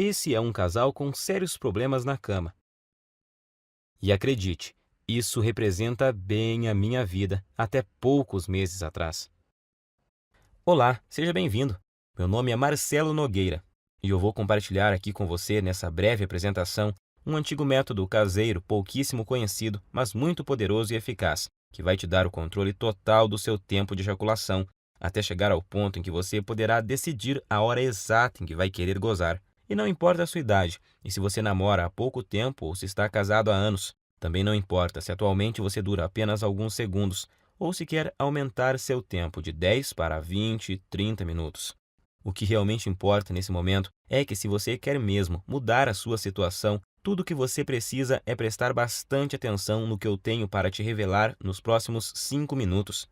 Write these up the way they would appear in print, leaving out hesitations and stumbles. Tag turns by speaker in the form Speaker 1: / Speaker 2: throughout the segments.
Speaker 1: Esse é um casal com sérios problemas na cama. E acredite, isso representa bem a minha vida até poucos meses atrás. Olá, seja bem-vindo. Meu nome é Marcelo Nogueira e eu vou compartilhar aqui com você, nessa breve apresentação, um antigo método caseiro pouquíssimo conhecido, mas muito poderoso e eficaz, que vai te dar o controle total do seu tempo de ejaculação, até chegar ao ponto em que você poderá decidir a hora exata em que vai querer gozar. E não importa a sua idade, e se você namora há pouco tempo ou se está casado há anos. Também não importa se atualmente você dura apenas alguns segundos, ou se quer aumentar seu tempo de 10 para 20, 30 minutos. O que realmente importa nesse momento é que, se você quer mesmo mudar a sua situação, tudo o que você precisa é prestar bastante atenção no que eu tenho para te revelar nos próximos 5 minutos.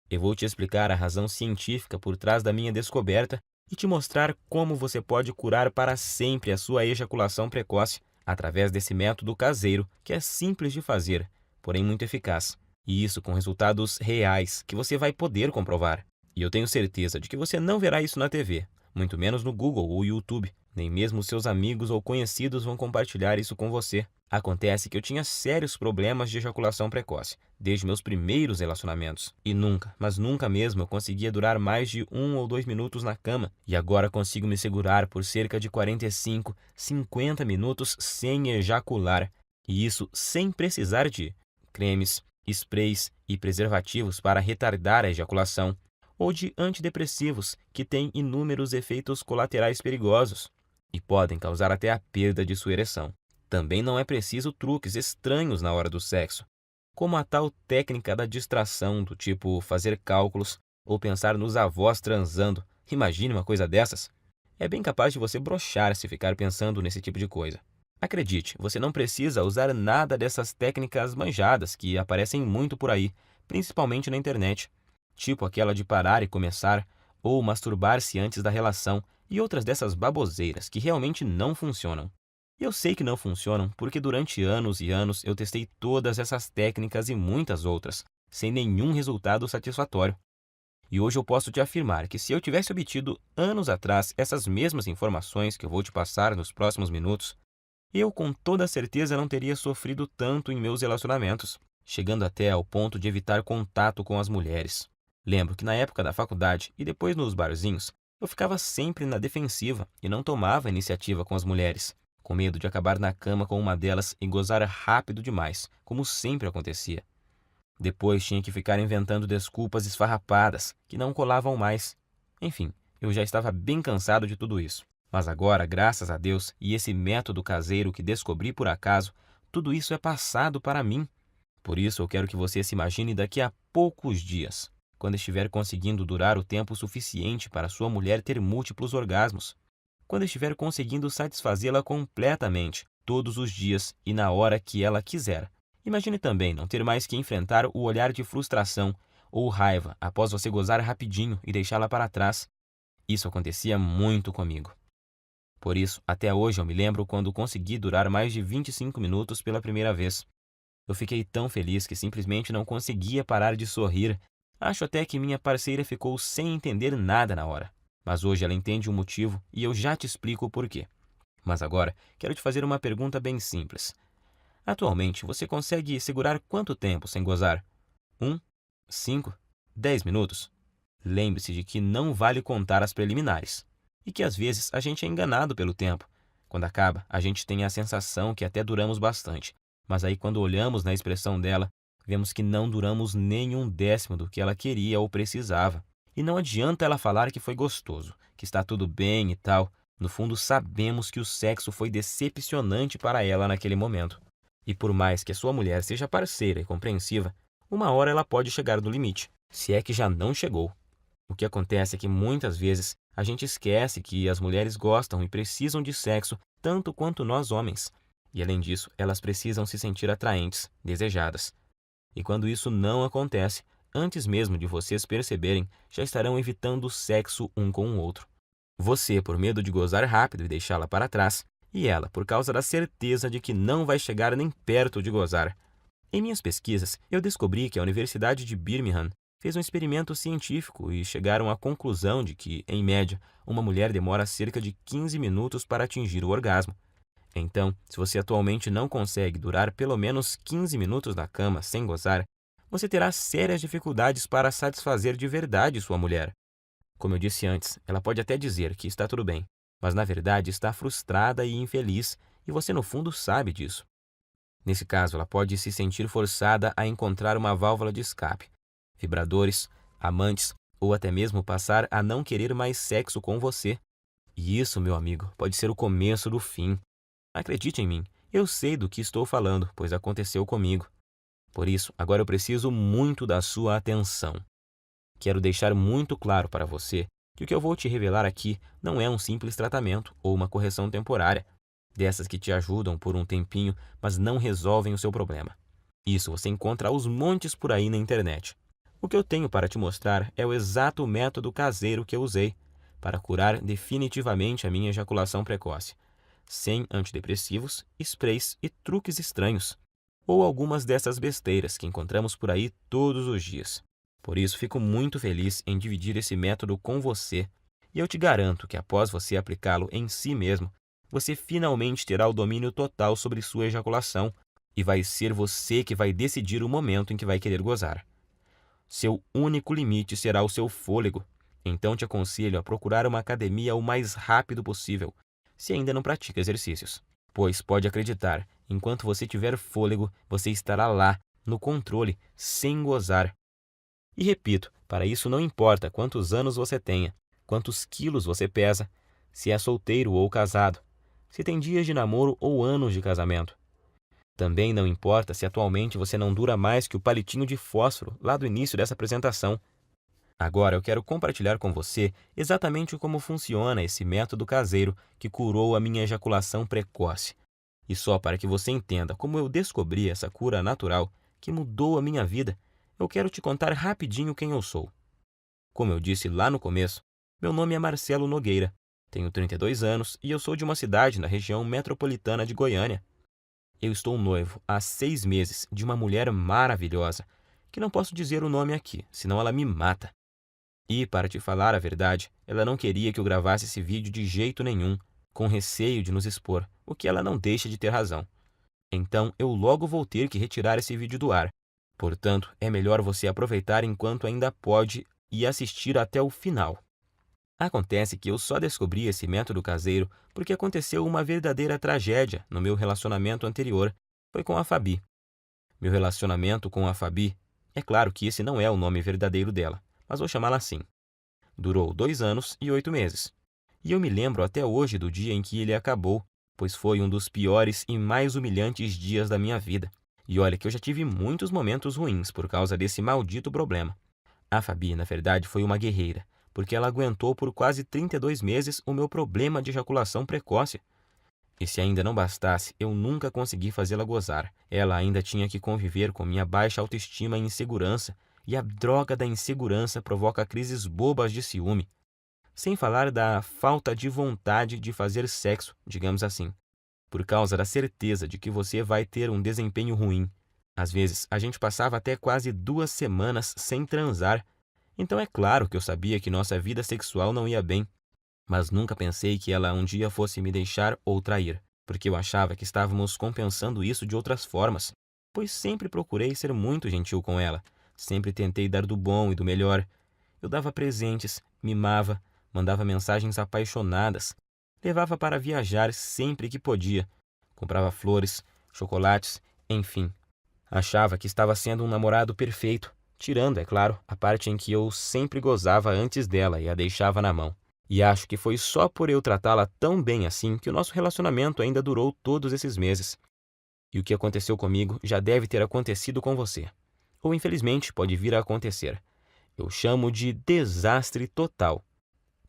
Speaker 1: Eu vou te explicar a razão científica por trás da minha descoberta e te mostrar como você pode curar para sempre a sua ejaculação precoce através desse método caseiro que é simples de fazer, porém muito eficaz. E isso com resultados reais que você vai poder comprovar. E eu tenho certeza de que você não verá isso na TV, muito menos no Google ou YouTube. Nem mesmo seus amigos ou conhecidos vão compartilhar isso com você. Acontece que eu tinha sérios problemas de ejaculação precoce, desde meus primeiros relacionamentos. E nunca, mas nunca mesmo eu conseguia durar mais de 1 ou 2 minutos na cama. E agora consigo me segurar por cerca de 45, 50 minutos sem ejacular. E isso sem precisar de cremes, sprays e preservativos para retardar a ejaculação, ou de antidepressivos que têm inúmeros efeitos colaterais perigosos e podem causar até a perda de sua ereção. Também não é preciso truques estranhos na hora do sexo, como a tal técnica da distração, do tipo fazer cálculos ou pensar nos avós transando. Imagine uma coisa dessas. É bem capaz de você broxar se ficar pensando nesse tipo de coisa. Acredite, você não precisa usar nada dessas técnicas manjadas que aparecem muito por aí, principalmente na internet, tipo aquela de parar e começar, ou masturbar-se antes da relação, e outras dessas baboseiras que realmente não funcionam. Eu sei que não funcionam porque durante anos e anos eu testei todas essas técnicas e muitas outras, sem nenhum resultado satisfatório. E hoje eu posso te afirmar que, se eu tivesse obtido anos atrás essas mesmas informações que eu vou te passar nos próximos minutos, eu com toda certeza não teria sofrido tanto em meus relacionamentos, chegando até ao ponto de evitar contato com as mulheres. Lembro que na época da faculdade e depois nos barzinhos, eu ficava sempre na defensiva e não tomava iniciativa com as mulheres, com medo de acabar na cama com uma delas e gozar rápido demais, como sempre acontecia. Depois tinha que ficar inventando desculpas esfarrapadas que não colavam mais. Enfim, eu já estava bem cansado de tudo isso. Mas agora, graças a Deus e esse método caseiro que descobri por acaso, tudo isso é passado para mim. Por isso eu quero que você se imagine daqui a poucos dias, quando estiver conseguindo durar o tempo suficiente para sua mulher ter múltiplos orgasmos, quando estiver conseguindo satisfazê-la completamente, todos os dias e na hora que ela quiser. Imagine também não ter mais que enfrentar o olhar de frustração ou raiva após você gozar rapidinho e deixá-la para trás. Isso acontecia muito comigo. Por isso, até hoje eu me lembro quando consegui durar mais de 25 minutos pela primeira vez. Eu fiquei tão feliz que simplesmente não conseguia parar de sorrir. Acho até que minha parceira ficou sem entender nada na hora. Mas hoje ela entende o motivo e eu já te explico o porquê. Mas agora, quero te fazer uma pergunta bem simples. Atualmente, você consegue segurar quanto tempo sem gozar? 1, 5, 10 minutos? Lembre-se de que não vale contar as preliminares. E que às vezes a gente é enganado pelo tempo. Quando acaba, a gente tem a sensação que até duramos bastante. Mas aí, quando olhamos na expressão dela, vemos que não duramos nem um décimo do que ela queria ou precisava. E não adianta ela falar que foi gostoso, que está tudo bem e tal. No fundo, sabemos que o sexo foi decepcionante para ela naquele momento. E por mais que a sua mulher seja parceira e compreensiva, uma hora ela pode chegar no limite, se é que já não chegou. O que acontece é que muitas vezes a gente esquece que as mulheres gostam e precisam de sexo tanto quanto nós homens. E além disso, elas precisam se sentir atraentes, desejadas. E quando isso não acontece, antes mesmo de vocês perceberem, já estarão evitando o sexo um com o outro. Você, por medo de gozar rápido e deixá-la para trás, e ela, por causa da certeza de que não vai chegar nem perto de gozar. Em minhas pesquisas, eu descobri que a Universidade de Birmingham fez um experimento científico e chegaram à conclusão de que, em média, uma mulher demora cerca de 15 minutos para atingir o orgasmo. Então, se você atualmente não consegue durar pelo menos 15 minutos na cama sem gozar, você terá sérias dificuldades para satisfazer de verdade sua mulher. Como eu disse antes, ela pode até dizer que está tudo bem, mas na verdade está frustrada e infeliz, e você no fundo sabe disso. Nesse caso, ela pode se sentir forçada a encontrar uma válvula de escape, vibradores, amantes ou até mesmo passar a não querer mais sexo com você. E isso, meu amigo, pode ser o começo do fim. Acredite em mim, eu sei do que estou falando, pois aconteceu comigo. Por isso, agora eu preciso muito da sua atenção. Quero deixar muito claro para você que o que eu vou te revelar aqui não é um simples tratamento ou uma correção temporária, dessas que te ajudam por um tempinho, mas não resolvem o seu problema. Isso você encontra aos montes por aí na internet. O que eu tenho para te mostrar é o exato método caseiro que eu usei para curar definitivamente a minha ejaculação precoce, sem antidepressivos, sprays e truques estranhos, ou algumas dessas besteiras que encontramos por aí todos os dias. Por isso, fico muito feliz em dividir esse método com você, e eu te garanto que após você aplicá-lo em si mesmo, você finalmente terá o domínio total sobre sua ejaculação, e vai ser você que vai decidir o momento em que vai querer gozar. Seu único limite será o seu fôlego, então te aconselho a procurar uma academia o mais rápido possível, se ainda não pratica exercícios. Pois pode acreditar, enquanto você tiver fôlego, você estará lá, no controle, sem gozar. E repito, para isso não importa quantos anos você tenha, quantos quilos você pesa, se é solteiro ou casado, se tem dias de namoro ou anos de casamento. Também não importa se atualmente você não dura mais que o palitinho de fósforo lá do início dessa apresentação. Agora eu quero compartilhar com você exatamente como funciona esse método caseiro que curou a minha ejaculação precoce. E só para que você entenda como eu descobri essa cura natural que mudou a minha vida, eu quero te contar rapidinho quem eu sou. Como eu disse lá no começo, meu nome é Marcelo Nogueira, tenho 32 anos e eu sou de uma cidade na região metropolitana de Goiânia. Eu estou noivo há 6 meses de uma mulher maravilhosa, que não posso dizer o nome aqui, senão ela me mata. E, para te falar a verdade, ela não queria que eu gravasse esse vídeo de jeito nenhum, com receio de nos expor, o que ela não deixa de ter razão. Então, eu logo vou ter que retirar esse vídeo do ar. Portanto, é melhor você aproveitar enquanto ainda pode e assistir até o final. Acontece que eu só descobri esse método caseiro porque aconteceu uma verdadeira tragédia no meu relacionamento anterior. Foi com a Fabi. Meu relacionamento com a Fabi, é claro que esse não é o nome verdadeiro dela, mas vou chamá-la assim. Durou 2 anos e 8 meses. E eu me lembro até hoje do dia em que ele acabou, pois foi um dos piores e mais humilhantes dias da minha vida. E olha que eu já tive muitos momentos ruins por causa desse maldito problema. A Fabi, na verdade, foi uma guerreira, porque ela aguentou por quase 32 meses o meu problema de ejaculação precoce. E se ainda não bastasse, eu nunca consegui fazê-la gozar. Ela ainda tinha que conviver com minha baixa autoestima e insegurança, e a droga da insegurança provoca crises bobas de ciúme. Sem falar da falta de vontade de fazer sexo, digamos assim, por causa da certeza de que você vai ter um desempenho ruim. Às vezes, a gente passava até quase 2 semanas sem transar. Então é claro que eu sabia que nossa vida sexual não ia bem, mas nunca pensei que ela um dia fosse me deixar ou trair, porque eu achava que estávamos compensando isso de outras formas, pois sempre procurei ser muito gentil com ela, sempre tentei dar do bom e do melhor. Eu dava presentes, mimava, mandava mensagens apaixonadas, levava para viajar sempre que podia, comprava flores, chocolates, enfim. Achava que estava sendo um namorado perfeito, tirando, é claro, a parte em que eu sempre gozava antes dela e a deixava na mão. E acho que foi só por eu tratá-la tão bem assim que o nosso relacionamento ainda durou todos esses meses. E o que aconteceu comigo já deve ter acontecido com você. Ou infelizmente pode vir a acontecer. Eu chamo de desastre total.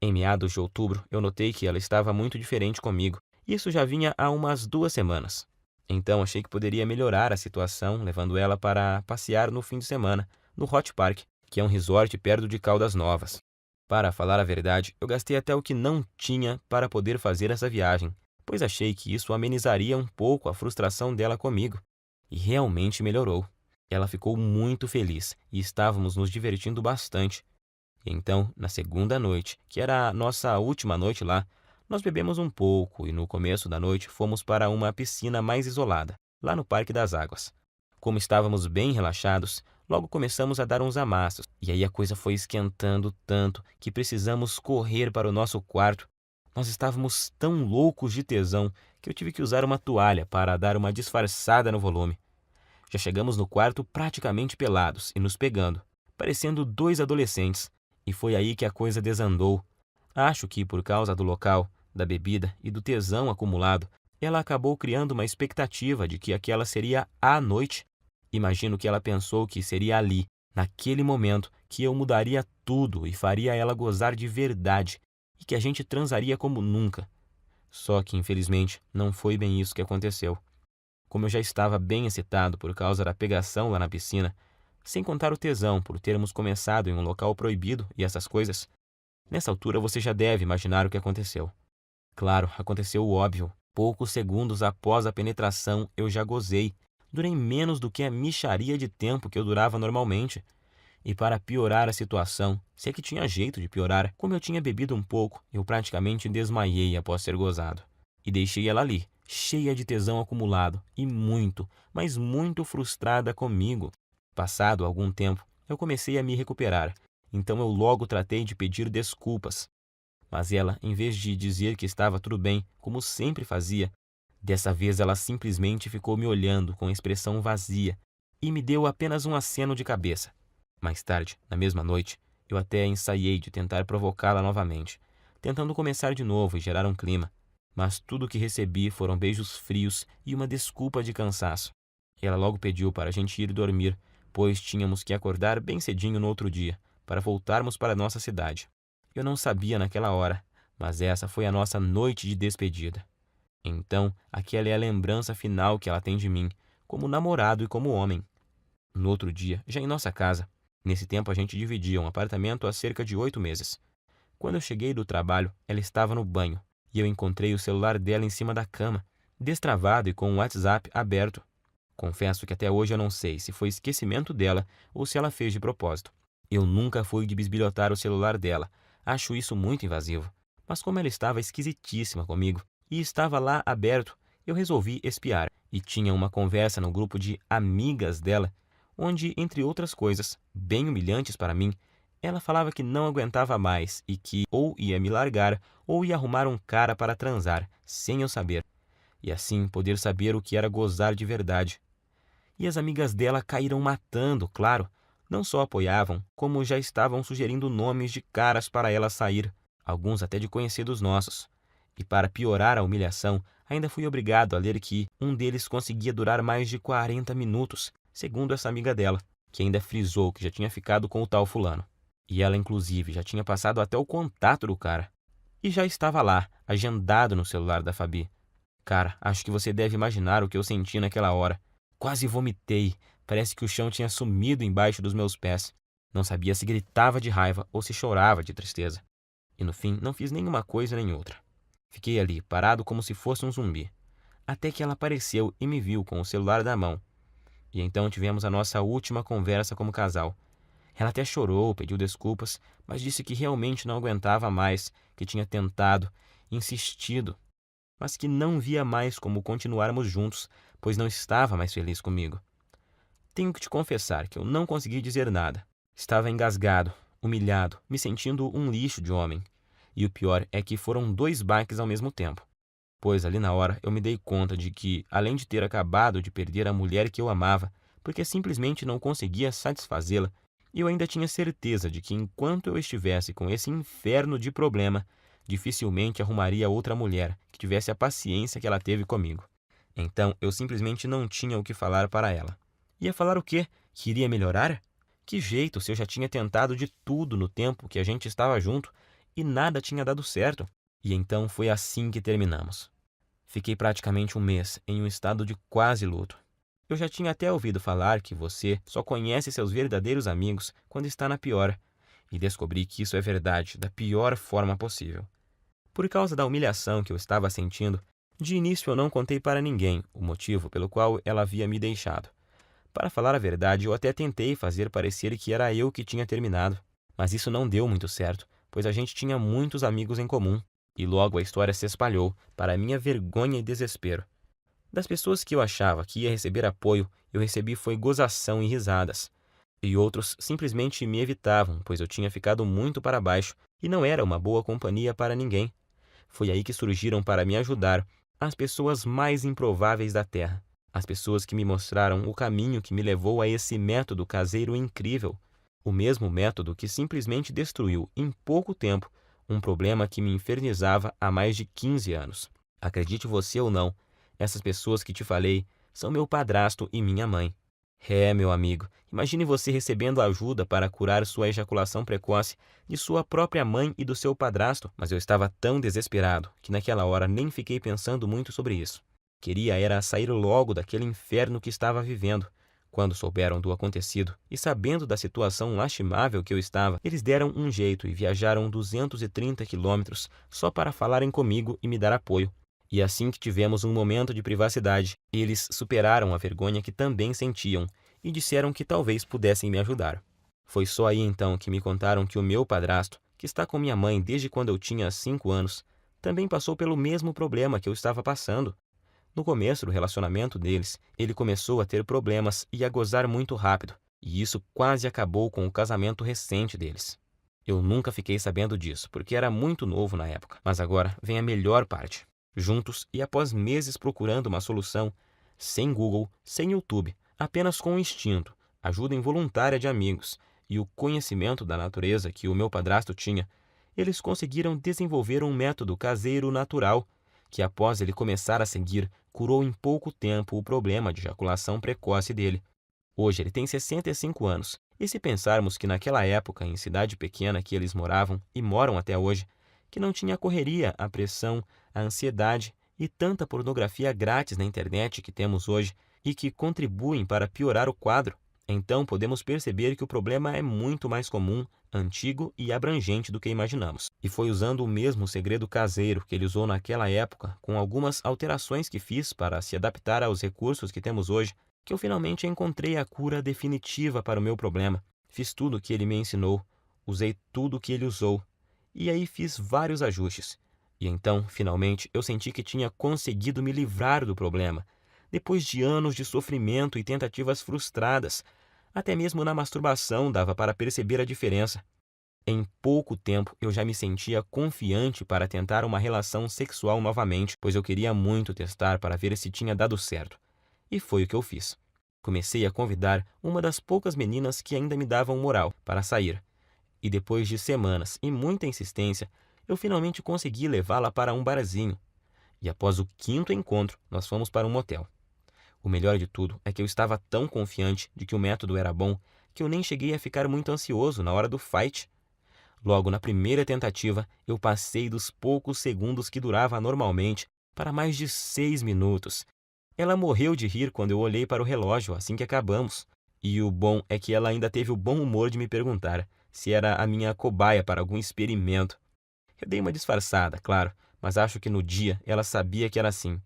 Speaker 1: Em meados de outubro, eu notei que ela estava muito diferente comigo. Isso já vinha há umas 2 semanas. Então achei que poderia melhorar a situação, levando ela para passear no fim de semana, no Hot Park, que é um resort perto de Caldas Novas. Para falar a verdade, eu gastei até o que não tinha para poder fazer essa viagem, pois achei que isso amenizaria um pouco a frustração dela comigo. E realmente melhorou. Ela ficou muito feliz e estávamos nos divertindo bastante. Então, na segunda noite, que era a nossa última noite lá, nós bebemos um pouco e no começo da noite fomos para uma piscina mais isolada, lá no Parque das Águas. Como estávamos bem relaxados, logo começamos a dar uns amassos, e aí a coisa foi esquentando tanto que precisamos correr para o nosso quarto. Nós estávamos tão loucos de tesão que eu tive que usar uma toalha para dar uma disfarçada no volume. Já chegamos no quarto praticamente pelados e nos pegando, parecendo dois adolescentes, e foi aí que a coisa desandou. Acho que por causa do local, da bebida e do tesão acumulado, ela acabou criando uma expectativa de que aquela seria a noite. Imagino que ela pensou que seria ali, naquele momento, que eu mudaria tudo e faria ela gozar de verdade, e que a gente transaria como nunca. Só que, infelizmente, não foi bem isso que aconteceu. Como eu já estava bem excitado por causa da pegação lá na piscina, sem contar o tesão por termos começado em um local proibido e essas coisas, nessa altura você já deve imaginar o que aconteceu. Claro, aconteceu o óbvio. Poucos segundos após a penetração, eu já gozei. Durei menos do que a mixaria de tempo que eu durava normalmente. E para piorar a situação, se é que tinha jeito de piorar, como eu tinha bebido um pouco, eu praticamente desmaiei após ser gozado. E deixei ela ali, cheia de tesão acumulado e muito, mas muito frustrada comigo. Passado algum tempo, eu comecei a me recuperar, então eu logo tratei de pedir desculpas. Mas ela, em vez de dizer que estava tudo bem, como sempre fazia, dessa vez ela simplesmente ficou me olhando com expressão vazia e me deu apenas um aceno de cabeça. Mais tarde, na mesma noite, eu até ensaiei de tentar provocá-la novamente, tentando começar de novo e gerar um clima. Mas tudo o que recebi foram beijos frios e uma desculpa de cansaço. Ela logo pediu para a gente ir dormir, pois tínhamos que acordar bem cedinho no outro dia, para voltarmos para nossa cidade. Eu não sabia naquela hora, mas essa foi a nossa noite de despedida. Então, aquela é a lembrança final que ela tem de mim, como namorado e como homem. No outro dia, já em nossa casa, nesse tempo a gente dividia um apartamento há cerca de 8 meses. Quando eu cheguei do trabalho, ela estava no banho, e eu encontrei o celular dela em cima da cama, destravado e com o WhatsApp aberto. Confesso que até hoje eu não sei se foi esquecimento dela ou se ela fez de propósito. Eu nunca fui de bisbilhotar o celular dela, acho isso muito invasivo. Mas como ela estava esquisitíssima comigo e estava lá aberto, eu resolvi espiar. E tinha uma conversa no grupo de amigas dela, onde, entre outras coisas, bem humilhantes para mim, ela falava que não aguentava mais e que ou ia me largar ou ia arrumar um cara para transar, sem eu saber. E assim poder saber o que era gozar de verdade. E as amigas dela caíram matando, claro. Não só apoiavam, como já estavam sugerindo nomes de caras para ela sair, alguns até de conhecidos nossos. E para piorar a humilhação, ainda fui obrigado a ler que um deles conseguia durar mais de 40 minutos, segundo essa amiga dela, que ainda frisou que já tinha ficado com o tal fulano. E ela, inclusive, já tinha passado até o contato do cara. E já estava lá, agendado no celular da Fabi. Cara, acho que você deve imaginar o que eu senti naquela hora. Quase vomitei. Parece que o chão tinha sumido embaixo dos meus pés. Não sabia se gritava de raiva ou se chorava de tristeza. E no fim, não fiz nenhuma coisa nem outra. Fiquei ali, parado como se fosse um zumbi. Até que ela apareceu e me viu com o celular na mão. E então tivemos a nossa última conversa como casal. Ela até chorou, pediu desculpas, mas disse que realmente não aguentava mais, que tinha tentado, insistido, mas que não via mais como continuarmos juntos, pois não estava mais feliz comigo. Tenho que te confessar que eu não consegui dizer nada. Estava engasgado, humilhado, me sentindo um lixo de homem. E o pior é que foram 2 baques ao mesmo tempo. Pois ali na hora eu me dei conta de que, além de ter acabado de perder a mulher que eu amava, porque simplesmente não conseguia satisfazê-la, eu ainda tinha certeza de que enquanto eu estivesse com esse inferno de problema, dificilmente arrumaria outra mulher que tivesse a paciência que ela teve comigo. Então eu simplesmente não tinha o que falar para ela. Ia falar o quê? Que iria melhorar? Que jeito se eu já tinha tentado de tudo no tempo que a gente estava junto e nada tinha dado certo? E então foi assim que terminamos. Fiquei praticamente um mês em um estado de quase luto. Eu já tinha até ouvido falar que você só conhece seus verdadeiros amigos quando está na pior, e descobri que isso é verdade da pior forma possível. Por causa da humilhação que eu estava sentindo, de início eu não contei para ninguém o motivo pelo qual ela havia me deixado. Para falar a verdade, eu até tentei fazer parecer que era eu que tinha terminado, mas isso não deu muito certo, pois a gente tinha muitos amigos em comum, e logo a história se espalhou, para minha vergonha e desespero. Das pessoas que eu achava que ia receber apoio, eu recebi foi gozação e risadas. E outros simplesmente me evitavam, pois eu tinha ficado muito para baixo e não era uma boa companhia para ninguém. Foi aí que surgiram para me ajudar as pessoas mais improváveis da Terra. As pessoas que me mostraram o caminho que me levou a esse método caseiro incrível. O mesmo método que simplesmente destruiu, em pouco tempo, um problema que me infernizava há mais de 15 anos. Acredite você ou não, essas pessoas que te falei são meu padrasto e minha mãe. Meu amigo, imagine você recebendo ajuda para curar sua ejaculação precoce de sua própria mãe e do seu padrasto, mas eu estava tão desesperado que naquela hora nem fiquei pensando muito sobre isso. Queria era sair logo daquele inferno que estava vivendo. Quando souberam do acontecido e sabendo da situação lastimável que eu estava, eles deram um jeito e viajaram 230 quilômetros só para falarem comigo e me dar apoio. E assim que tivemos um momento de privacidade, eles superaram a vergonha que também sentiam e disseram que talvez pudessem me ajudar. Foi só aí então que me contaram que o meu padrasto, que está com minha mãe desde quando eu tinha 5 anos, também passou pelo mesmo problema que eu estava passando. No começo do relacionamento deles, ele começou a ter problemas e a gozar muito rápido, e isso quase acabou com o casamento recente deles. Eu nunca fiquei sabendo disso, porque era muito novo na época, mas agora vem a melhor parte. Juntos e após meses procurando uma solução, sem Google, sem YouTube, apenas com o instinto, ajuda involuntária de amigos e o conhecimento da natureza que o meu padrasto tinha, eles conseguiram desenvolver um método caseiro natural, que após ele começar a seguir, curou em pouco tempo o problema de ejaculação precoce dele. Hoje ele tem 65 anos, e se pensarmos que naquela época, em cidade pequena que eles moravam e moram até hoje, que não tinha a correria, a pressão, a ansiedade e tanta pornografia grátis na internet que temos hoje e que contribuem para piorar o quadro, então podemos perceber que o problema é muito mais comum, antigo e abrangente do que imaginamos. E foi usando o mesmo segredo caseiro que ele usou naquela época, com algumas alterações que fiz para se adaptar aos recursos que temos hoje, que eu finalmente encontrei a cura definitiva para o meu problema. Fiz tudo o que ele me ensinou, usei tudo o que ele usou, e aí fiz vários ajustes. E então, finalmente, eu senti que tinha conseguido me livrar do problema, depois de anos de sofrimento e tentativas frustradas. Até mesmo na masturbação dava para perceber a diferença. Em pouco tempo eu já me sentia confiante para tentar uma relação sexual novamente, pois eu queria muito testar para ver se tinha dado certo. E foi o que eu fiz. Comecei a convidar uma das poucas meninas que ainda me davam moral para sair. E depois de semanas e muita insistência, eu finalmente consegui levá-la para um barzinho. E após o 5º encontro, nós fomos para um motel. O melhor de tudo é que eu estava tão confiante de que o método era bom que eu nem cheguei a ficar muito ansioso na hora do fight. Logo na primeira tentativa, eu passei dos poucos segundos que durava normalmente para mais de 6 minutos. Ela morreu de rir quando eu olhei para o relógio assim que acabamos. E o bom é que ela ainda teve o bom humor de me perguntar se era a minha cobaia para algum experimento. Eu dei uma disfarçada, claro, mas acho que no dia ela sabia que era assim.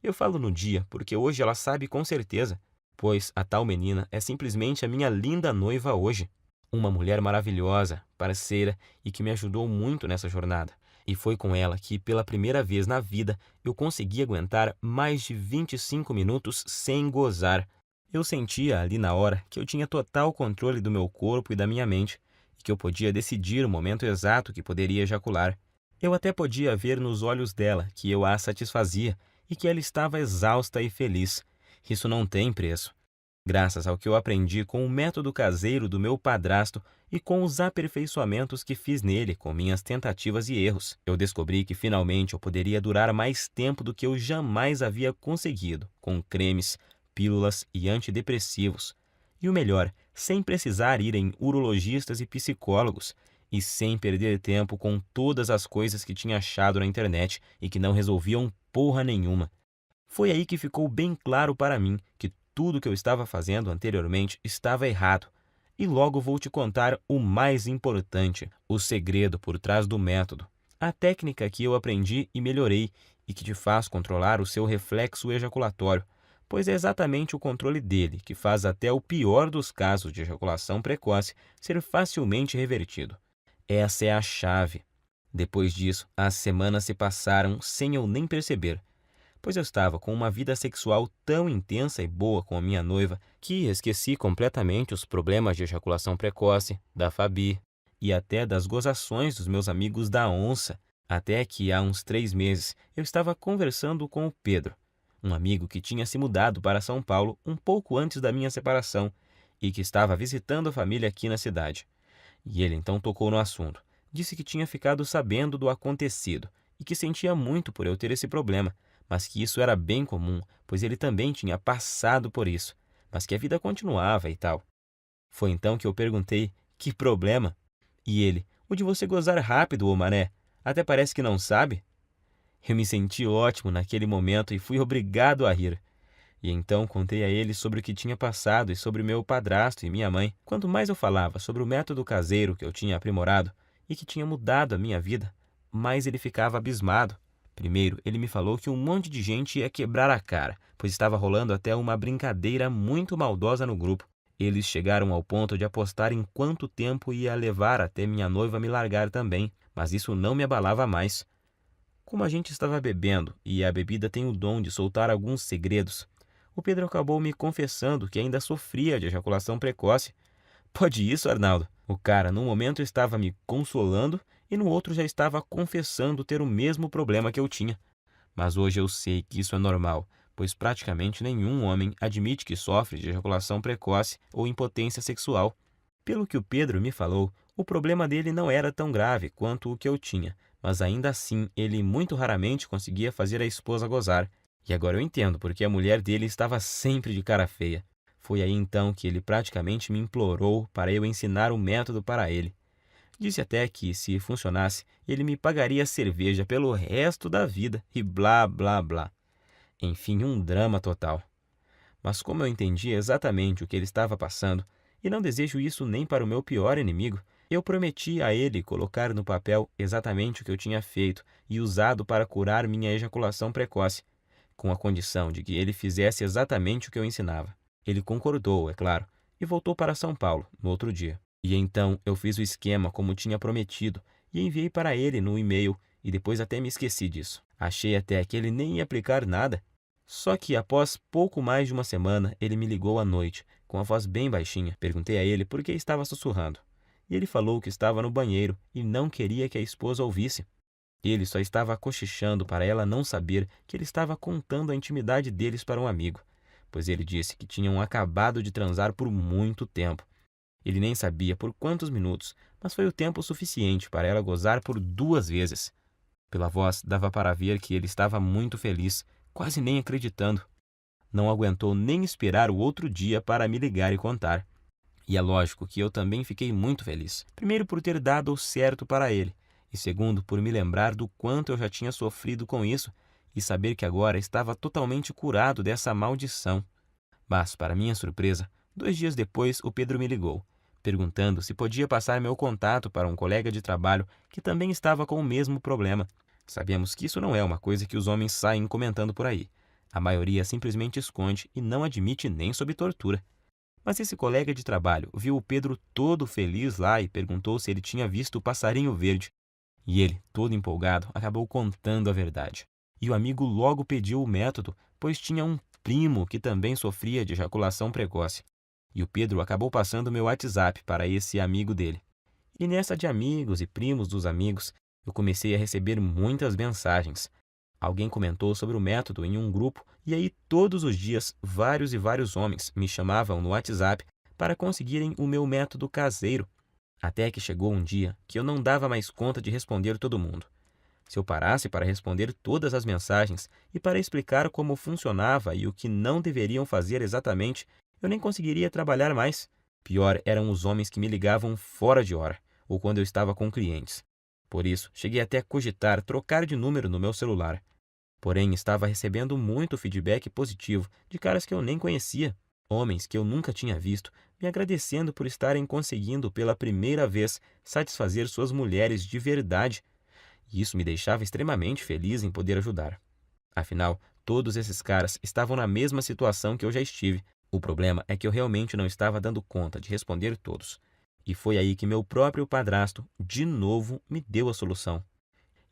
Speaker 1: Eu falo no dia porque hoje ela sabe com certeza, pois a tal menina é simplesmente a minha linda noiva hoje. Uma mulher maravilhosa, parceira e que me ajudou muito nessa jornada. E foi com ela que, pela primeira vez na vida, eu consegui aguentar mais de 25 minutos sem gozar. Eu sentia ali na hora que eu tinha total controle do meu corpo e da minha mente, e que eu podia decidir o momento exato que poderia ejacular. Eu até podia ver nos olhos dela que eu a satisfazia e que ela estava exausta e feliz. Isso não tem preço. Graças ao que eu aprendi com o método caseiro do meu padrasto e com os aperfeiçoamentos que fiz nele com minhas tentativas e erros, eu descobri que finalmente eu poderia durar mais tempo do que eu jamais havia conseguido, com cremes, pílulas e antidepressivos. E o melhor, sem precisar ir em urologistas e psicólogos, e sem perder tempo com todas as coisas que tinha achado na internet e que não resolviam porra nenhuma. Foi aí que ficou bem claro para mim que tudo que eu estava fazendo anteriormente estava errado. E logo vou te contar o mais importante, o segredo por trás do método. A técnica que eu aprendi e melhorei e que te faz controlar o seu reflexo ejaculatório, pois é exatamente o controle dele que faz até o pior dos casos de ejaculação precoce ser facilmente revertido. Essa é a chave. Depois disso, as semanas se passaram sem eu nem perceber, pois eu estava com uma vida sexual tão intensa e boa com a minha noiva que esqueci completamente os problemas de ejaculação precoce, da Fabi e até das gozações dos meus amigos da onça, até que há uns 3 meses eu estava conversando com o Pedro, um amigo que tinha se mudado para São Paulo um pouco antes da minha separação e que estava visitando a família aqui na cidade. E ele então tocou no assunto. Disse que tinha ficado sabendo do acontecido e que sentia muito por eu ter esse problema, mas que isso era bem comum, pois ele também tinha passado por isso, mas que a vida continuava e tal. Foi então que eu perguntei: que problema? E ele: o de você gozar rápido, ô mané. Até parece que não sabe. Eu me senti ótimo naquele momento e fui obrigado a rir. E então contei a ele sobre o que tinha passado e sobre meu padrasto e minha mãe. Quanto mais eu falava sobre o método caseiro que eu tinha aprimorado e que tinha mudado a minha vida, mais ele ficava abismado. Primeiro, ele me falou que um monte de gente ia quebrar a cara, pois estava rolando até uma brincadeira muito maldosa no grupo. Eles chegaram ao ponto de apostar em quanto tempo ia levar até minha noiva me largar também, mas isso não me abalava mais. Como a gente estava bebendo, e a bebida tem o dom de soltar alguns segredos, o Pedro acabou me confessando que ainda sofria de ejaculação precoce. Pode isso, Arnaldo? O cara, num momento, estava me consolando e no outro já estava confessando ter o mesmo problema que eu tinha. Mas hoje eu sei que isso é normal, pois praticamente nenhum homem admite que sofre de ejaculação precoce ou impotência sexual. Pelo que o Pedro me falou, o problema dele não era tão grave quanto o que eu tinha, mas ainda assim ele muito raramente conseguia fazer a esposa gozar. E agora eu entendo porque a mulher dele estava sempre de cara feia. Foi aí então que ele praticamente me implorou para eu ensinar o método para ele. Disse até que, se funcionasse, ele me pagaria cerveja pelo resto da vida e blá blá blá. Enfim, um drama total. Mas como eu entendi exatamente o que ele estava passando, e não desejo isso nem para o meu pior inimigo, eu prometi a ele colocar no papel exatamente o que eu tinha feito e usado para curar minha ejaculação precoce, com a condição de que ele fizesse exatamente o que eu ensinava. Ele concordou, é claro, e voltou para São Paulo no outro dia. E então eu fiz o esquema como tinha prometido e enviei para ele no e-mail e depois até me esqueci disso. Achei até que ele nem ia aplicar nada. Só que após pouco mais de uma semana, ele me ligou à noite, com a voz bem baixinha. Perguntei a ele por que estava sussurrando. E ele falou que estava no banheiro e não queria que a esposa ouvisse. Ele só estava cochichando para ela não saber que ele estava contando a intimidade deles para um amigo, pois ele disse que tinham acabado de transar por muito tempo. Ele nem sabia por quantos minutos, mas foi o tempo suficiente para ela gozar por 2 vezes. Pela voz, dava para ver que ele estava muito feliz, quase nem acreditando. Não aguentou nem esperar o outro dia para me ligar e contar. E é lógico que eu também fiquei muito feliz. Primeiro por ter dado o certo para ele, e segundo por me lembrar do quanto eu já tinha sofrido com isso e saber que agora estava totalmente curado dessa maldição. Mas, para minha surpresa, 2 dias depois o Pedro me ligou, perguntando se podia passar meu contato para um colega de trabalho que também estava com o mesmo problema. Sabemos que isso não é uma coisa que os homens saem comentando por aí. A maioria simplesmente esconde e não admite nem sob tortura. Mas esse colega de trabalho viu o Pedro todo feliz lá e perguntou se ele tinha visto o passarinho verde. E ele, todo empolgado, acabou contando a verdade. E o amigo logo pediu o método, pois tinha um primo que também sofria de ejaculação precoce. E o Pedro acabou passando meu WhatsApp para esse amigo dele. E nessa de amigos e primos dos amigos, eu comecei a receber muitas mensagens. Alguém comentou sobre o método em um grupo e aí todos os dias vários e vários homens me chamavam no WhatsApp para conseguirem o meu método caseiro. Até que chegou um dia que eu não dava mais conta de responder todo mundo. Se eu parasse para responder todas as mensagens e para explicar como funcionava e o que não deveriam fazer exatamente, eu nem conseguiria trabalhar mais. Pior eram os homens que me ligavam fora de hora, ou quando eu estava com clientes. Por isso, cheguei até a cogitar trocar de número no meu celular. Porém, estava recebendo muito feedback positivo de caras que eu nem conhecia. Homens que eu nunca tinha visto, me agradecendo por estarem conseguindo pela primeira vez satisfazer suas mulheres de verdade. E isso me deixava extremamente feliz em poder ajudar. Afinal, Todos esses caras estavam na mesma situação que eu já estive. O problema é que eu realmente não estava dando conta de responder todos. E foi aí que meu próprio padrasto, de novo, me deu a solução.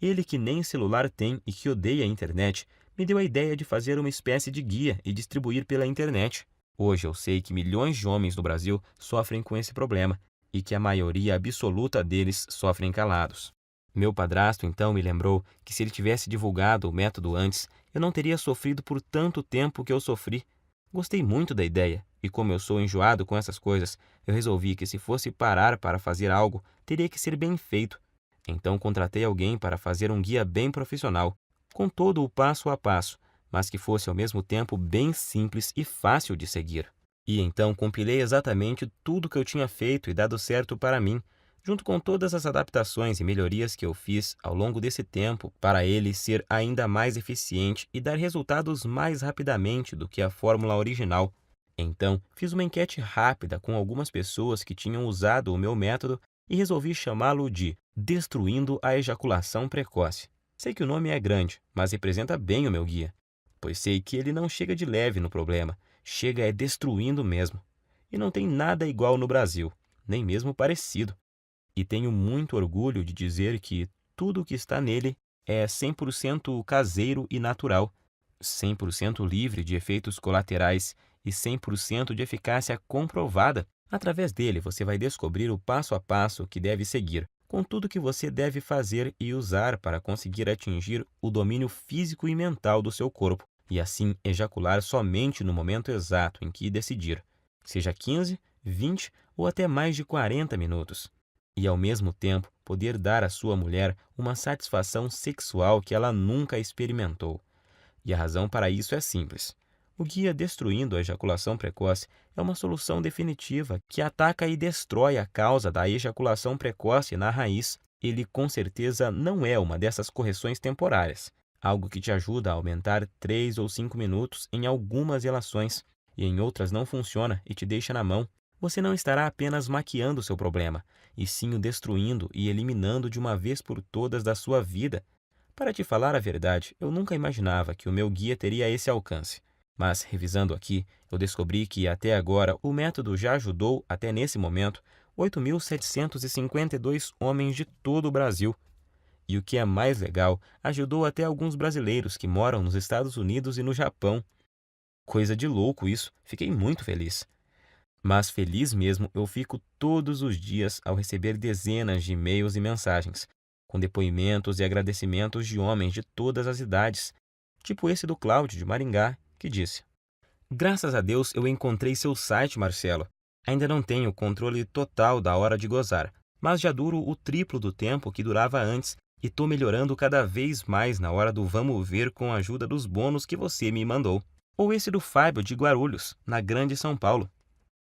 Speaker 1: Ele, que nem celular tem e que odeia a internet, me deu a ideia de fazer uma espécie de guia e distribuir pela internet. Hoje eu sei que milhões de homens no Brasil sofrem com esse problema e que a maioria absoluta deles sofrem calados. Meu padrasto então me lembrou que se ele tivesse divulgado o método antes, eu não teria sofrido por tanto tempo que eu sofri. Gostei muito da ideia e, como eu sou enjoado com essas coisas, eu resolvi que se fosse parar para fazer algo, teria que ser bem feito. Então contratei alguém para fazer um guia bem profissional, com todo o passo a passo, mas que fosse ao mesmo tempo bem simples e fácil de seguir. E então compilei exatamente tudo que eu tinha feito e dado certo para mim, junto com todas as adaptações e melhorias que eu fiz ao longo desse tempo para ele ser ainda mais eficiente e dar resultados mais rapidamente do que a fórmula original. Então, fiz uma enquete rápida com algumas pessoas que tinham usado o meu método e resolvi chamá-lo de Destruindo a Ejaculação Precoce. Sei que o nome é grande, mas representa bem o meu guia, pois sei que ele não chega de leve no problema, chega é destruindo mesmo. E não tem nada igual no Brasil, nem mesmo parecido. E tenho muito orgulho de dizer que tudo o que está nele é 100% caseiro e natural, 100% livre de efeitos colaterais e 100% de eficácia comprovada. Através dele, você vai descobrir o passo a passo que deve seguir, com tudo que você deve fazer e usar para conseguir atingir o domínio físico e mental do seu corpo, e assim ejacular somente no momento exato em que decidir, seja 15, 20 ou até mais de 40 minutos. E ao mesmo tempo poder dar à sua mulher uma satisfação sexual que ela nunca experimentou. E a razão para isso é simples. O guia Destruindo a Ejaculação Precoce é uma solução definitiva que ataca e destrói a causa da ejaculação precoce na raiz. Ele com certeza não é uma dessas correções temporárias, algo que te ajuda a aumentar 3 ou 5 minutos em algumas relações e em outras não funciona e te deixa na mão. Você não estará apenas maquiando seu problema, e sim o destruindo e eliminando de uma vez por todas da sua vida. Para te falar a verdade, eu nunca imaginava que o meu guia teria esse alcance. Mas, revisando aqui, eu descobri que até agora o método já ajudou, até nesse momento, 8.752 homens de todo o Brasil. E o que é mais legal, ajudou até alguns brasileiros que moram nos Estados Unidos e no Japão. Coisa de louco isso, fiquei muito feliz. Mas feliz mesmo eu fico todos os dias ao receber dezenas de e-mails e mensagens, com depoimentos e agradecimentos de homens de todas as idades, tipo esse do Cláudio de Maringá, que disse: Graças a Deus eu encontrei seu site, Marcelo. Ainda não tenho controle total da hora de gozar, mas já duro o triplo do tempo que durava antes e tô melhorando cada vez mais na hora do vamos ver com a ajuda dos bônus que você me mandou. Ou esse do Fábio de Guarulhos, na Grande São Paulo.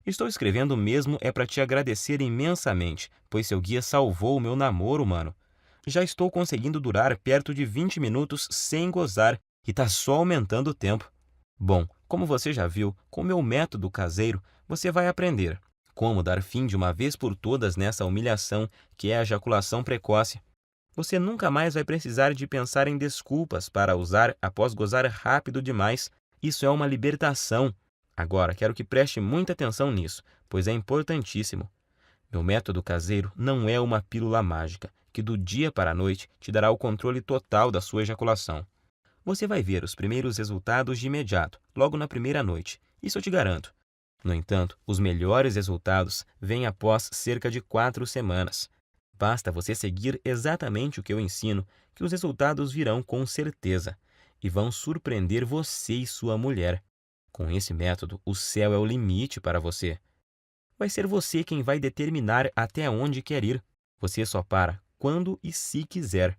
Speaker 1: Estou escrevendo mesmo é para te agradecer imensamente, pois seu guia salvou o meu namoro, mano. Já estou conseguindo durar perto de 20 minutos sem gozar e tá só aumentando o tempo. Bom, como você já viu, com o meu método caseiro, você vai aprender como dar fim de uma vez por todas nessa humilhação que é a ejaculação precoce. Você nunca mais vai precisar de pensar em desculpas para usar após gozar rápido demais. Isso é uma libertação. Agora, quero que preste muita atenção nisso, pois é importantíssimo. Meu método caseiro não é uma pílula mágica, que do dia para a noite te dará o controle total da sua ejaculação. Você vai ver os primeiros resultados de imediato, logo na primeira noite, isso eu te garanto. No entanto, os melhores resultados vêm após cerca de 4 semanas. Basta você seguir exatamente o que eu ensino, que os resultados virão com certeza, e vão surpreender você e sua mulher. Com esse método, o céu é o limite para você. Vai ser você quem vai determinar até onde quer ir. Você só para quando e se quiser.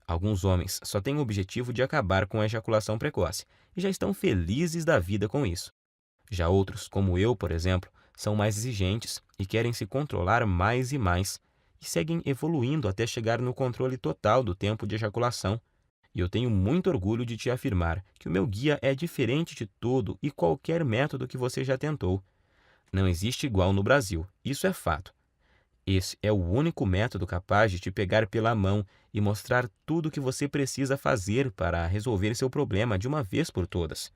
Speaker 1: Alguns homens só têm o objetivo de acabar com a ejaculação precoce e já estão felizes da vida com isso. Já outros, como eu, por exemplo, são mais exigentes e querem se controlar mais e seguem evoluindo até chegar no controle total do tempo de ejaculação. E eu tenho muito orgulho de te afirmar que o meu guia é diferente de todo e qualquer método que você já tentou. Não existe igual no Brasil, isso é fato. Esse é o único método capaz de te pegar pela mão e mostrar tudo o que você precisa fazer para resolver seu problema de uma vez por todas.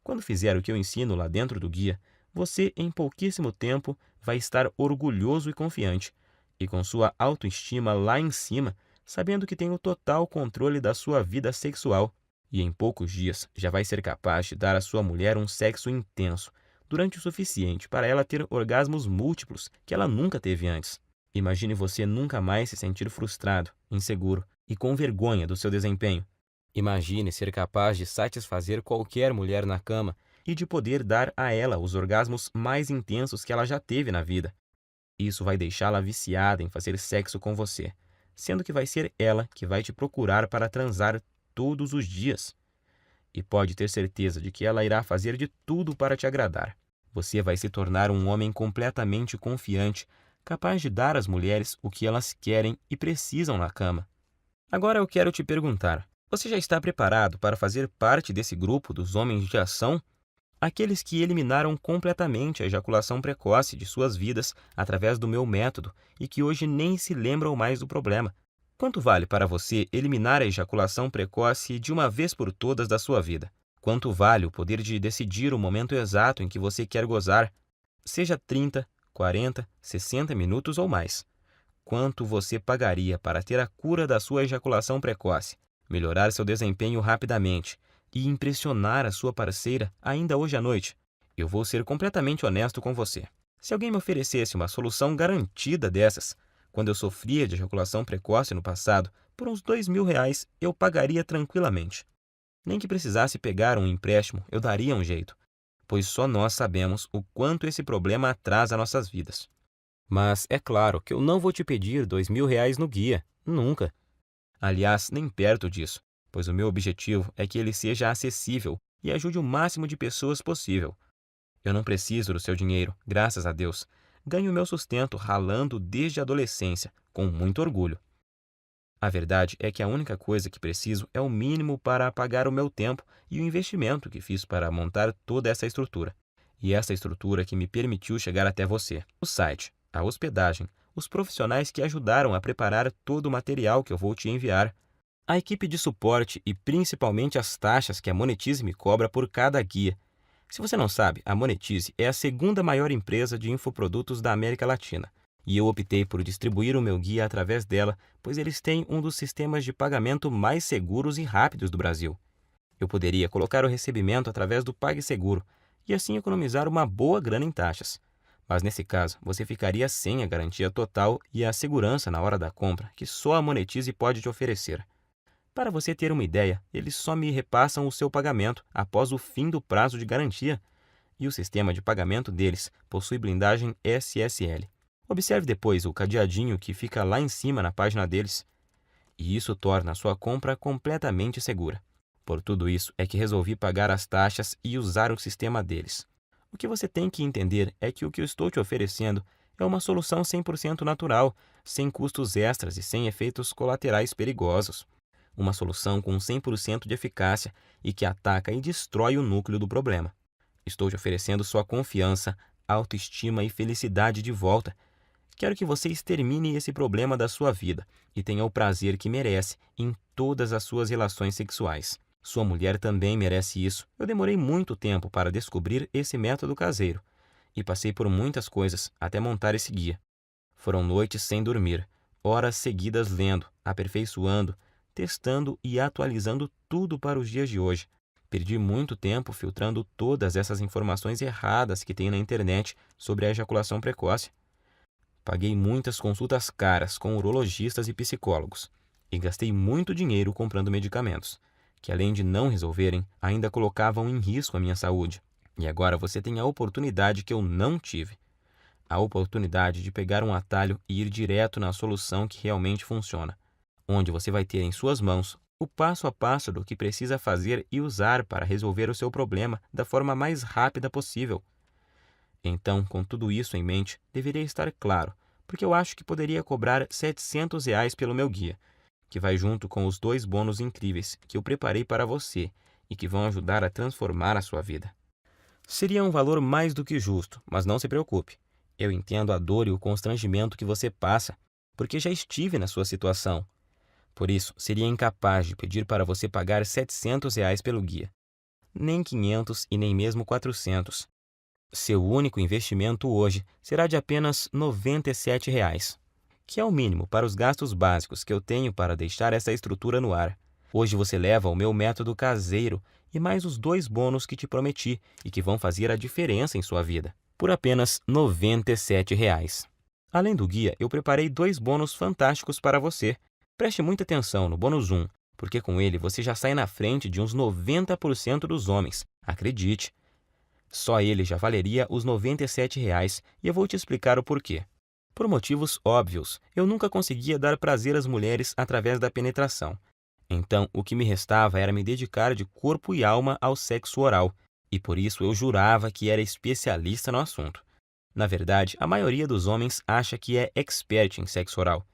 Speaker 1: Quando fizer o que eu ensino lá dentro do guia, você, em pouquíssimo tempo, vai estar orgulhoso e confiante, e com sua autoestima lá em cima, sabendo que tem o total controle da sua vida sexual. E em poucos dias já vai ser capaz de dar à sua mulher um sexo intenso, durante o suficiente para ela ter orgasmos múltiplos que ela nunca teve antes. Imagine você nunca mais se sentir frustrado, inseguro e com vergonha do seu desempenho. Imagine ser capaz de satisfazer qualquer mulher na cama e de poder dar a ela os orgasmos mais intensos que ela já teve na vida. Isso vai deixá-la viciada em fazer sexo com você, sendo que vai ser ela que vai te procurar para transar todos os dias. E pode ter certeza de que ela irá fazer de tudo para te agradar. Você vai se tornar um homem completamente confiante, capaz de dar às mulheres o que elas querem e precisam na cama. Agora eu quero te perguntar: você já está preparado para fazer parte desse grupo dos homens de ação? Aqueles que eliminaram completamente a ejaculação precoce de suas vidas através do meu método e que hoje nem se lembram mais do problema. Quanto vale para você eliminar a ejaculação precoce de uma vez por todas da sua vida? Quanto vale o poder de decidir o momento exato em que você quer gozar, seja 30, 40, 60 minutos ou mais? Quanto você pagaria para ter a cura da sua ejaculação precoce, melhorar seu desempenho rapidamente e impressionar a sua parceira ainda hoje à noite? Eu vou ser completamente honesto com você. Se alguém me oferecesse uma solução garantida dessas, quando eu sofria de ejaculação precoce no passado, por uns R$ 2.000, eu pagaria tranquilamente. Nem que precisasse pegar um empréstimo, eu daria um jeito, pois só nós sabemos o quanto esse problema atrasa nossas vidas. Mas é claro que eu não vou te pedir R$ 2.000 no guia, nunca. Aliás, nem perto disso, pois o meu objetivo é que ele seja acessível e ajude o máximo de pessoas possível. Eu não preciso do seu dinheiro, graças a Deus. Ganho meu sustento ralando desde a adolescência, com muito orgulho. A verdade é que a única coisa que preciso é o mínimo para pagar o meu tempo e o investimento que fiz para montar toda essa estrutura. E essa estrutura que me permitiu chegar até você. O site, a hospedagem, os profissionais que ajudaram a preparar todo o material que eu vou te enviar, a equipe de suporte e principalmente as taxas que a Monetize me cobra por cada guia. Se você não sabe, a Monetize é a segunda maior empresa de infoprodutos da América Latina. E eu optei por distribuir o meu guia através dela, pois eles têm um dos sistemas de pagamento mais seguros e rápidos do Brasil. Eu poderia colocar o recebimento através do PagSeguro e assim economizar uma boa grana em taxas. Mas nesse caso, você ficaria sem a garantia total e a segurança na hora da compra que só a Monetize pode te oferecer. Para você ter uma ideia, eles só me repassam o seu pagamento após o fim do prazo de garantia, e o sistema de pagamento deles possui blindagem SSL. Observe depois o cadeadinho que fica lá em cima na página deles, e isso torna a sua compra completamente segura. Por tudo isso é que resolvi pagar as taxas e usar o sistema deles. O que você tem que entender é que o que eu estou te oferecendo é uma solução 100% natural, sem custos extras e sem efeitos colaterais perigosos. Uma solução com 100% de eficácia e que ataca e destrói o núcleo do problema. Estou te oferecendo sua confiança, autoestima e felicidade de volta. Quero que você extermine esse problema da sua vida e tenha o prazer que merece em todas as suas relações sexuais. Sua mulher também merece isso. Eu demorei muito tempo para descobrir esse método caseiro e passei por muitas coisas até montar esse guia. Foram noites sem dormir, horas seguidas lendo, aperfeiçoando, testando e atualizando tudo para os dias de hoje. Perdi muito tempo filtrando todas essas informações erradas que tem na internet sobre a ejaculação precoce. Paguei muitas consultas caras com urologistas e psicólogos e gastei muito dinheiro comprando medicamentos, que além de não resolverem, ainda colocavam em risco a minha saúde. E agora você tem a oportunidade que eu não tive. A oportunidade de pegar um atalho e ir direto na solução que realmente funciona, onde você vai ter em suas mãos o passo a passo do que precisa fazer e usar para resolver o seu problema da forma mais rápida possível. Então, com tudo isso em mente, deveria estar claro, porque eu acho que poderia cobrar R$ 700 pelo meu guia, que vai junto com os 2 bônus incríveis que eu preparei para você e que vão ajudar a transformar a sua vida. Seria um valor mais do que justo, mas não se preocupe. Eu entendo a dor e o constrangimento que você passa, porque já estive na sua situação. Por isso, seria incapaz de pedir para você pagar R$ 700 pelo guia. Nem 500 e nem mesmo 400. Seu único investimento hoje será de apenas R$ 97, que é o mínimo para os gastos básicos que eu tenho para deixar essa estrutura no ar. Hoje você leva o meu método caseiro e mais os 2 bônus que te prometi e que vão fazer a diferença em sua vida, por apenas R$ 97. Além do guia, eu preparei 2 bônus fantásticos para você. Preste muita atenção no bônus 1, porque com ele você já sai na frente de uns 90% dos homens. Acredite. Só ele já valeria os R$ 97 e eu vou te explicar o porquê. Por motivos óbvios, eu nunca conseguia dar prazer às mulheres através da penetração. Então, o que me restava era me dedicar de corpo e alma ao sexo oral, e por isso eu jurava que era especialista no assunto. Na verdade, a maioria dos homens acha que é expert em sexo oral.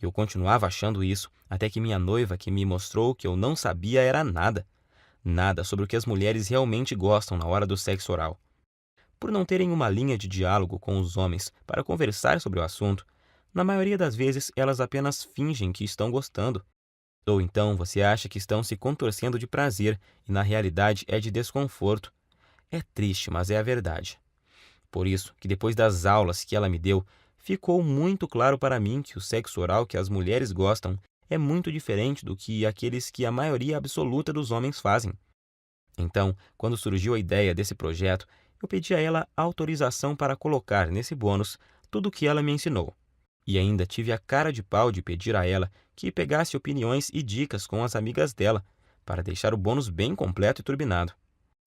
Speaker 1: Eu continuava achando isso até que minha noiva que me mostrou que eu não sabia era nada. Nada sobre o que as mulheres realmente gostam na hora do sexo oral. Por não terem uma linha de diálogo com os homens para conversar sobre o assunto, na maioria das vezes elas apenas fingem que estão gostando. Ou então você acha que estão se contorcendo de prazer e na realidade é de desconforto. É triste, mas é a verdade. Por isso que depois das aulas que ela me deu, ficou muito claro para mim que o sexo oral que as mulheres gostam é muito diferente do que aqueles que a maioria absoluta dos homens fazem. Então, quando surgiu a ideia desse projeto, eu pedi a ela autorização para colocar nesse bônus tudo o que ela me ensinou. E ainda tive a cara de pau de pedir a ela que pegasse opiniões e dicas com as amigas dela, para deixar o bônus bem completo e turbinado.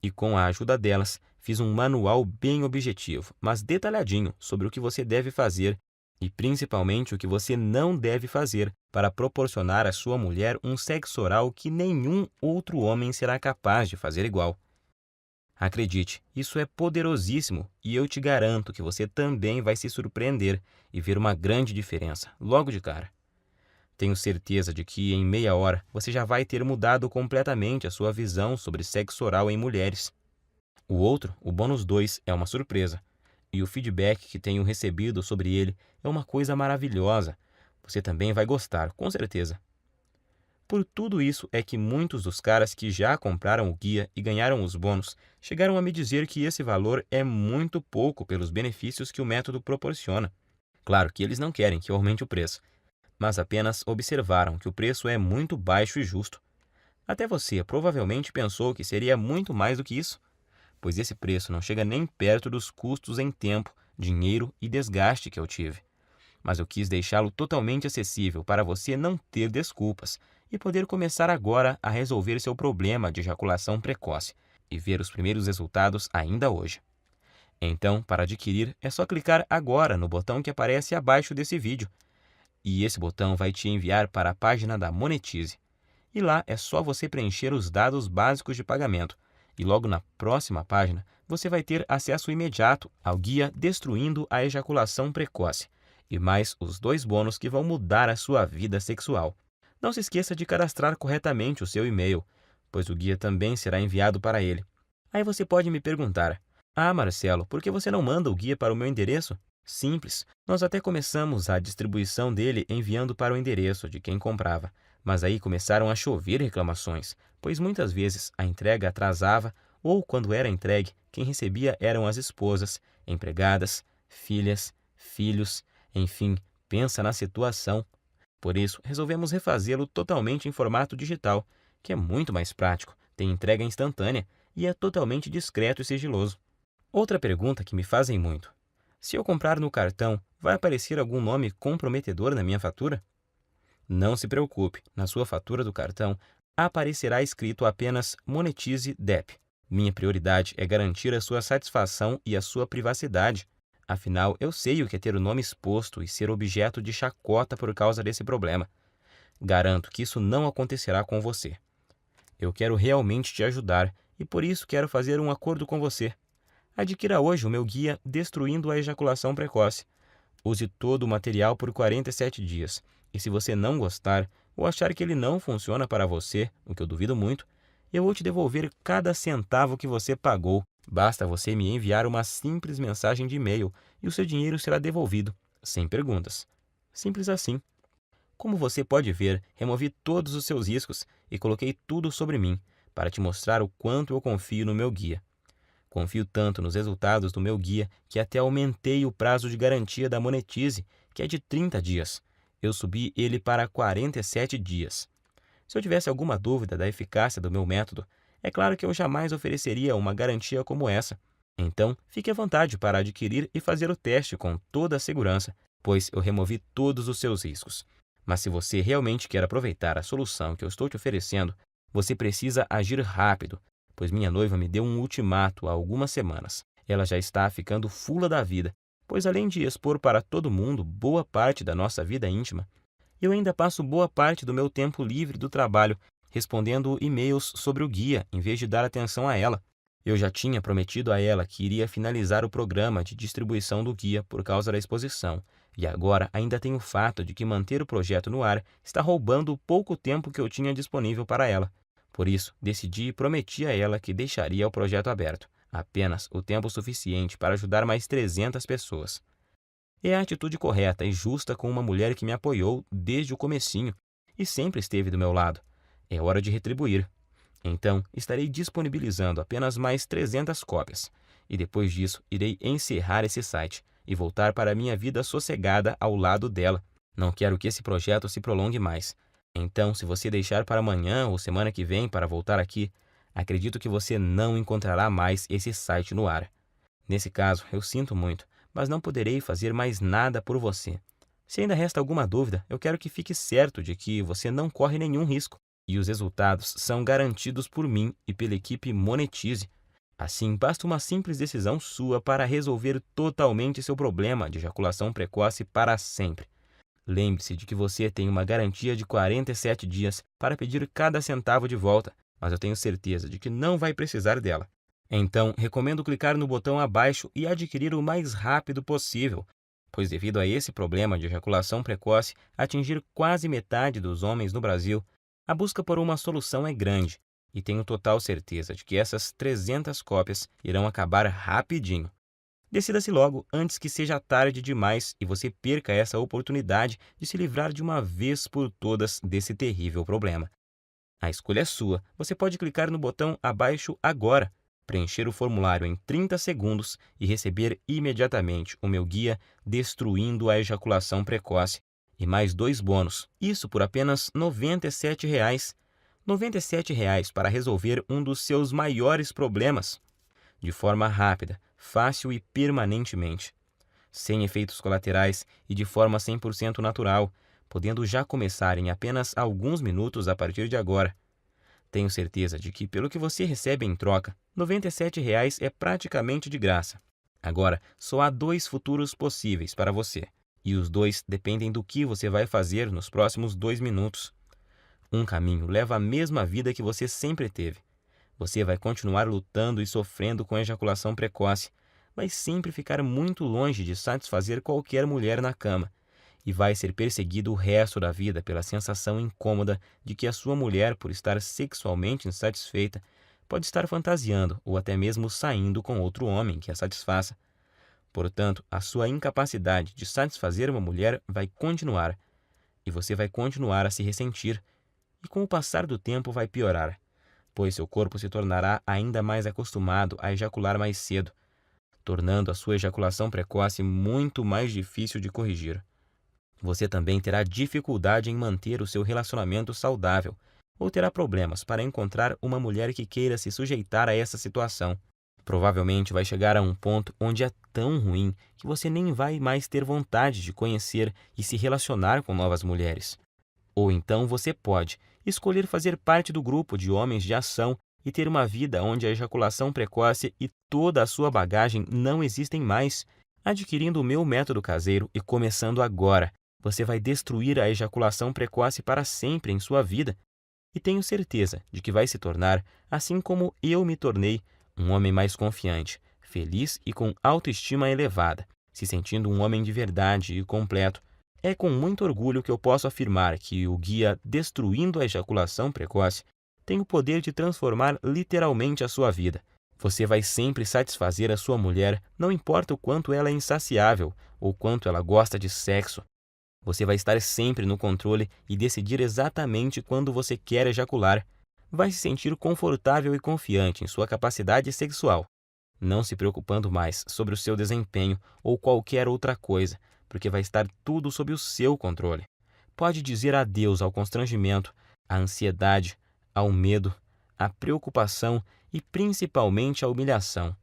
Speaker 1: E com a ajuda delas, fiz um manual bem objetivo, mas detalhadinho sobre o que você deve fazer e principalmente o que você não deve fazer para proporcionar à sua mulher um sexo oral que nenhum outro homem será capaz de fazer igual. Acredite, isso é poderosíssimo e eu te garanto que você também vai se surpreender e ver uma grande diferença, logo de cara. Tenho certeza de que em meia hora você já vai ter mudado completamente a sua visão sobre sexo oral em mulheres. O outro, o bônus 2, é uma surpresa. E o feedback que tenho recebido sobre ele é uma coisa maravilhosa. Você também vai gostar, com certeza. Por tudo isso é que muitos dos caras que já compraram o guia e ganharam os bônus chegaram a me dizer que esse valor é muito pouco pelos benefícios que o método proporciona. Claro que eles não querem que eu aumente o preço, mas apenas observaram que o preço é muito baixo e justo. Até você provavelmente pensou que seria muito mais do que isso, pois esse preço não chega nem perto dos custos em tempo, dinheiro e desgaste que eu tive. Mas eu quis deixá-lo totalmente acessível para você não ter desculpas e poder começar agora a resolver seu problema de ejaculação precoce e ver os primeiros resultados ainda hoje. Então, para adquirir, é só clicar agora no botão que aparece abaixo desse vídeo. E esse botão vai te enviar para a página da Monetize. E lá é só você preencher os dados básicos de pagamento. E logo na próxima página, você vai ter acesso imediato ao guia Destruindo a Ejaculação Precoce e mais os 2 bônus que vão mudar a sua vida sexual. Não se esqueça de cadastrar corretamente o seu e-mail, pois o guia também será enviado para ele. Aí você pode me perguntar: "Ah, Marcelo, por que você não manda o guia para o meu endereço?" Simples, nós até começamos a distribuição dele enviando para o endereço de quem comprava, mas aí começaram a chover reclamações, pois muitas vezes a entrega atrasava ou, quando era entregue, quem recebia eram as esposas, empregadas, filhas, filhos, enfim, pensa na situação. Por isso, resolvemos refazê-lo totalmente em formato digital, que é muito mais prático, tem entrega instantânea e é totalmente discreto e sigiloso. Outra pergunta que me fazem muito: se eu comprar no cartão, vai aparecer algum nome comprometedor na minha fatura? Não se preocupe, na sua fatura do cartão aparecerá escrito apenas Monetize DEP. Minha prioridade é garantir a sua satisfação e a sua privacidade. Afinal, eu sei o que é ter o nome exposto e ser objeto de chacota por causa desse problema. Garanto que isso não acontecerá com você. Eu quero realmente te ajudar e por isso quero fazer um acordo com você. Adquira hoje o meu guia Destruindo a Ejaculação Precoce. Use todo o material por 47 dias. E se você não gostar ou achar que ele não funciona para você, o que eu duvido muito, eu vou te devolver cada centavo que você pagou Basta você me enviar uma simples mensagem de e-mail e o seu dinheiro será devolvido, sem perguntas. Simples assim. Como você pode ver, removi todos os seus riscos e coloquei tudo sobre mim, para te mostrar o quanto eu confio no meu guia. Confio tanto nos resultados do meu guia que até aumentei o prazo de garantia da Monetize, que é de 30 dias. Eu subi ele para 47 dias. Se eu tivesse alguma dúvida da eficácia do meu método, é claro que eu jamais ofereceria uma garantia como essa. Então, fique à vontade para adquirir e fazer o teste com toda a segurança, pois eu removi todos os seus riscos. Mas se você realmente quer aproveitar a solução que eu estou te oferecendo, você precisa agir rápido, pois minha noiva me deu um ultimato há algumas semanas. Ela já está ficando fula da vida, pois além de expor para todo mundo boa parte da nossa vida íntima, eu ainda passo boa parte do meu tempo livre do trabalho respondendo e-mails sobre o guia em vez de dar atenção a ela. Eu já tinha prometido a ela que iria finalizar o programa de distribuição do guia por causa da exposição, e agora ainda tem o fato de que manter o projeto no ar está roubando o pouco tempo que eu tinha disponível para ela. Por isso, decidi e prometi a ela que deixaria o projeto aberto, apenas o tempo suficiente para ajudar mais 300 pessoas. É a atitude correta e justa com uma mulher que me apoiou desde o comecinho e sempre esteve do meu lado. É hora de retribuir. Então, estarei disponibilizando apenas mais 300 cópias. E depois disso, irei encerrar esse site e voltar para a minha vida sossegada ao lado dela. Não quero que esse projeto se prolongue mais. Então, se você deixar para amanhã ou semana que vem para voltar aqui, acredito que você não encontrará mais esse site no ar. Nesse caso, eu sinto muito, mas não poderei fazer mais nada por você. Se ainda resta alguma dúvida, eu quero que fique certo de que você não corre nenhum risco e os resultados são garantidos por mim e pela equipe Monetize. Assim, basta uma simples decisão sua para resolver totalmente seu problema de ejaculação precoce para sempre. Lembre-se de que você tem uma garantia de 47 dias para pedir cada centavo de volta, mas eu tenho certeza de que não vai precisar dela. Então, recomendo clicar no botão abaixo e adquirir o mais rápido possível, pois devido a esse problema de ejaculação precoce atingir quase metade dos homens no Brasil, a busca por uma solução é grande e tenho total certeza de que essas 300 cópias irão acabar rapidinho. Decida-se logo antes que seja tarde demais e você perca essa oportunidade de se livrar de uma vez por todas desse terrível problema. A escolha é sua. Você pode clicar no botão abaixo agora, preencher o formulário em 30 segundos e receber imediatamente o meu guia Destruindo a Ejaculação Precoce e mais 2 bônus. Isso por apenas R$ 97,00. R$ 97,00 para resolver um dos seus maiores problemas, de forma rápida, fácil e permanentemente, sem efeitos colaterais e de forma 100% natural, podendo já começar em apenas alguns minutos a partir de agora. Tenho certeza de que, pelo que você recebe em troca, R$ 97,00 é praticamente de graça. Agora, só há 2 futuros possíveis para você, e os 2 dependem do que você vai fazer nos próximos 2 minutos. Um caminho leva à mesma vida que você sempre teve. Você vai continuar lutando e sofrendo com ejaculação precoce, vai sempre ficar muito longe de satisfazer qualquer mulher na cama e vai ser perseguido o resto da vida pela sensação incômoda de que a sua mulher, por estar sexualmente insatisfeita, pode estar fantasiando ou até mesmo saindo com outro homem que a satisfaça. Portanto, a sua incapacidade de satisfazer uma mulher vai continuar e você vai continuar a se ressentir e com o passar do tempo vai piorar, pois seu corpo se tornará ainda mais acostumado a ejacular mais cedo, tornando a sua ejaculação precoce muito mais difícil de corrigir. Você também terá dificuldade em manter o seu relacionamento saudável ou terá problemas para encontrar uma mulher que queira se sujeitar a essa situação. Provavelmente vai chegar a um ponto onde é tão ruim que você nem vai mais ter vontade de conhecer e se relacionar com novas mulheres. Ou então você pode escolher fazer parte do grupo de homens de ação e ter uma vida onde a ejaculação precoce e toda a sua bagagem não existem mais. Adquirindo o meu método caseiro e começando agora, você vai destruir a ejaculação precoce para sempre em sua vida. E tenho certeza de que vai se tornar, assim como eu me tornei, um homem mais confiante, feliz e com autoestima elevada, se sentindo um homem de verdade e completo. É com muito orgulho que eu posso afirmar que o guia Destruindo a Ejaculação Precoce tem o poder de transformar literalmente a sua vida. Você vai sempre satisfazer a sua mulher, não importa o quanto ela é insaciável ou quanto ela gosta de sexo. Você vai estar sempre no controle e decidir exatamente quando você quer ejacular. Vai se sentir confortável e confiante em sua capacidade sexual, não se preocupando mais sobre o seu desempenho ou qualquer outra coisa, porque vai estar tudo sob o seu controle. Pode dizer adeus ao constrangimento, à ansiedade, ao medo, à preocupação e principalmente à humilhação.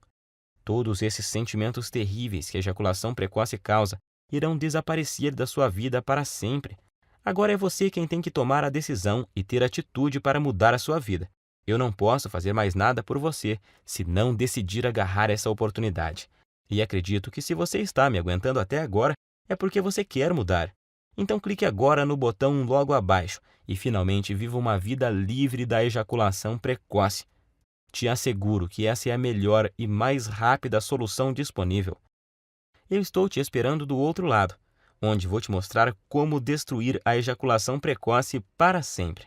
Speaker 1: Todos esses sentimentos terríveis que a ejaculação precoce causa irão desaparecer da sua vida para sempre. Agora é você quem tem que tomar a decisão e ter atitude para mudar a sua vida. Eu não posso fazer mais nada por você se não decidir agarrar essa oportunidade. E acredito que se você está me aguentando até agora, é porque você quer mudar. Então clique agora no botão logo abaixo e finalmente viva uma vida livre da ejaculação precoce. Te asseguro que essa é a melhor e mais rápida solução disponível. Eu estou te esperando do outro lado, onde vou te mostrar como destruir a ejaculação precoce para sempre,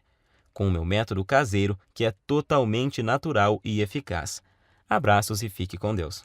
Speaker 1: com o meu método caseiro que é totalmente natural e eficaz. Abraços e fique com Deus.